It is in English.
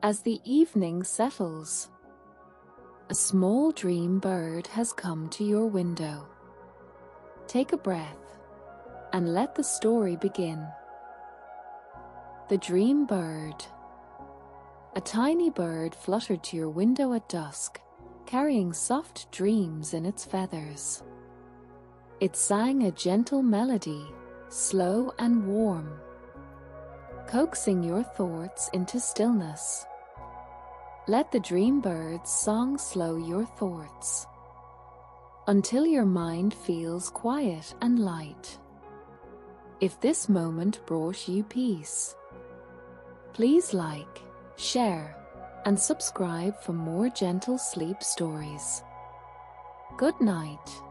As the evening settles, a small dream bird has come to your window. Take a breath and let the story begin. The dream bird. A tiny bird fluttered to your window at dusk, carrying soft dreams in its feathers. It sang a gentle melody, slow and warm, coaxing your thoughts into stillness. Let the dream bird's song slow your thoughts until your mind feels quiet and light. If this moment brought you peace, please like, share, and subscribe for more gentle sleep stories. Good night.